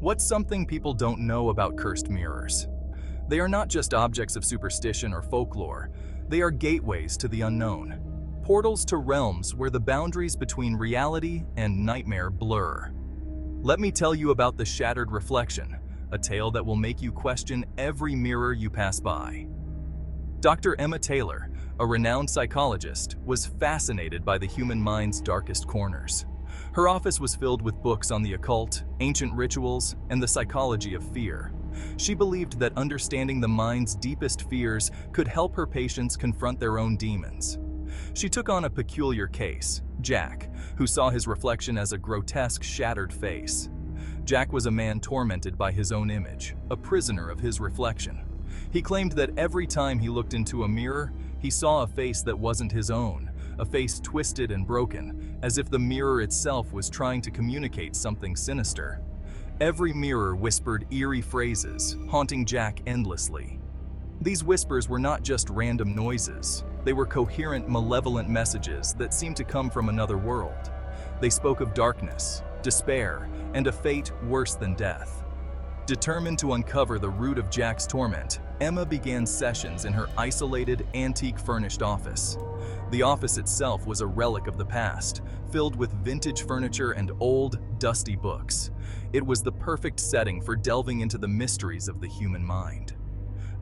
What's something people don't know about cursed mirrors? They are not just objects of superstition or folklore, they are gateways to the unknown, portals to realms where the boundaries between reality and nightmare blur. Let me tell you about the shattered reflection, a tale that will make you question every mirror you pass by. Dr. Emma Taylor, a renowned psychologist, was fascinated by the human mind's darkest corners. Her office was filled with books on the occult, ancient rituals, and the psychology of fear. She believed that understanding the mind's deepest fears could help her patients confront their own demons. She took on a peculiar case, Jack, who saw his reflection as a grotesque, shattered face. Jack was a man tormented by his own image, a prisoner of his reflection. He claimed that every time he looked into a mirror, he saw a face that wasn't his own, a face twisted and broken, as if the mirror itself was trying to communicate something sinister. Every mirror whispered eerie phrases, haunting Jack endlessly. These whispers were not just random noises. They were coherent, malevolent messages that seemed to come from another world. They spoke of darkness, despair, and a fate worse than death. Determined to uncover the root of Jack's torment, Emma began sessions in her isolated, antique furnished office. The office itself was a relic of the past, filled with vintage furniture and old, dusty books. It was the perfect setting for delving into the mysteries of the human mind.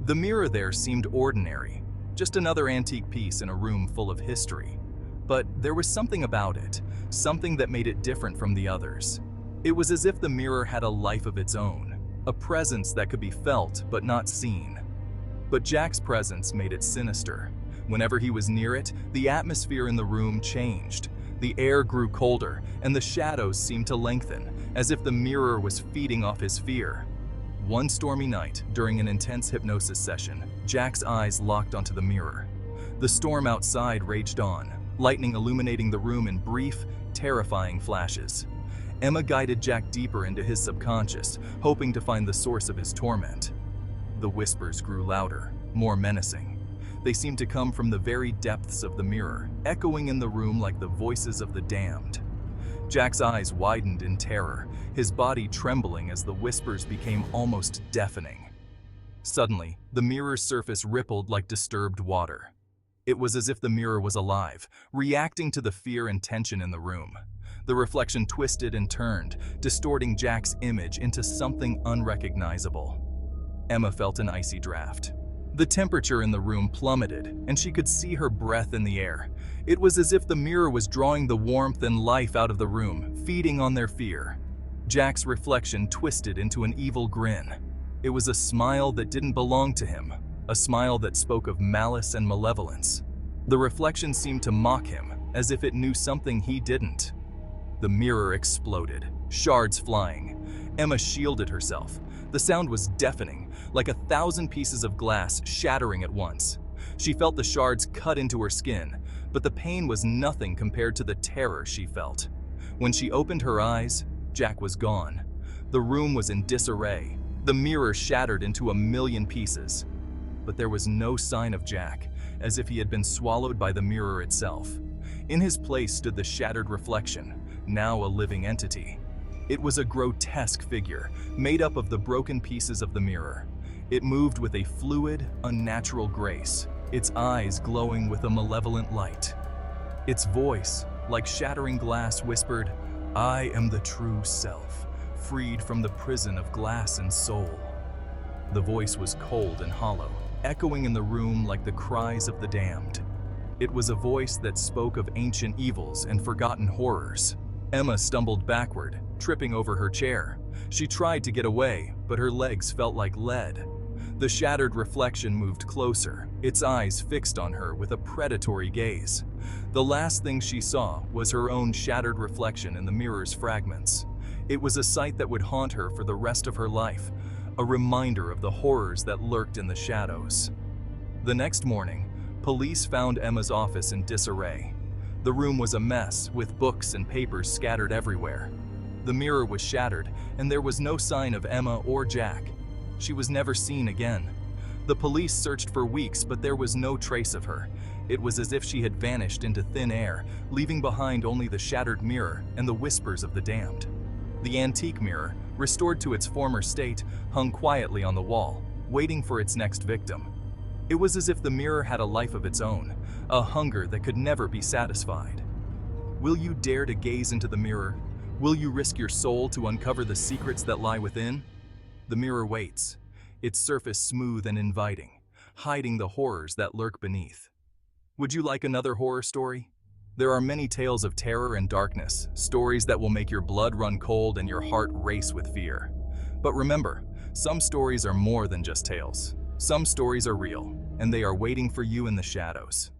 The mirror there seemed ordinary, just another antique piece in a room full of history. But there was something about it, something that made it different from the others. It was as if the mirror had a life of its own, a presence that could be felt but not seen. But Jack's presence made it sinister. Whenever he was near it, the atmosphere in the room changed. The air grew colder, and the shadows seemed to lengthen, as if the mirror was feeding off his fear. One stormy night, during an intense hypnosis session, Jack's eyes locked onto the mirror. The storm outside raged on, lightning illuminating the room in brief, terrifying flashes. Emma guided Jack deeper into his subconscious, hoping to find the source of his torment. The whispers grew louder, more menacing. They seemed to come from the very depths of the mirror, echoing in the room like the voices of the damned. Jack's eyes widened in terror, his body trembling as the whispers became almost deafening. Suddenly, the mirror's surface rippled like disturbed water. It was as if the mirror was alive, reacting to the fear and tension in the room. The reflection twisted and turned, distorting Jack's image into something unrecognizable. Emma felt an icy draft. The temperature in the room plummeted, and she could see her breath in the air. It was as if the mirror was drawing the warmth and life out of the room, feeding on their fear. Jack's reflection twisted into an evil grin. It was a smile that didn't belong to him, a smile that spoke of malice and malevolence. The reflection seemed to mock him, as if it knew something he didn't. The mirror exploded, shards flying. Emma shielded herself. The sound was deafening, like 1,000 pieces of glass shattering at once. She felt the shards cut into her skin, but the pain was nothing compared to the terror she felt. When she opened her eyes, Jack was gone. The room was in disarray, the mirror shattered into a million pieces. But there was no sign of Jack, as if he had been swallowed by the mirror itself. In his place stood the shattered reflection, now a living entity. It was a grotesque figure, made up of the broken pieces of the mirror. It moved with a fluid, unnatural grace, its eyes glowing with a malevolent light. Its voice, like shattering glass, whispered, "I am the true self, freed from the prison of glass and soul." The voice was cold and hollow, echoing in the room like the cries of the damned. It was a voice that spoke of ancient evils and forgotten horrors. Emma stumbled backward, tripping over her chair. She tried to get away, but her legs felt like lead. The shattered reflection moved closer, its eyes fixed on her with a predatory gaze. The last thing she saw was her own shattered reflection in the mirror's fragments. It was a sight that would haunt her for the rest of her life, a reminder of the horrors that lurked in the shadows. The next morning, police found Emma's office in disarray. The room was a mess, with books and papers scattered everywhere. The mirror was shattered, and there was no sign of Emma or Jack. She was never seen again. The police searched for weeks, but there was no trace of her. It was as if she had vanished into thin air, leaving behind only the shattered mirror and the whispers of the damned. The antique mirror, restored to its former state, hung quietly on the wall, waiting for its next victim. It was as if the mirror had a life of its own, a hunger that could never be satisfied. Will you dare to gaze into the mirror? Will you risk your soul to uncover the secrets that lie within? The mirror waits, its surface smooth and inviting, hiding the horrors that lurk beneath. Would you like another horror story? There are many tales of terror and darkness, stories that will make your blood run cold and your heart race with fear. But remember, some stories are more than just tales. Some stories are real, and they are waiting for you in the shadows.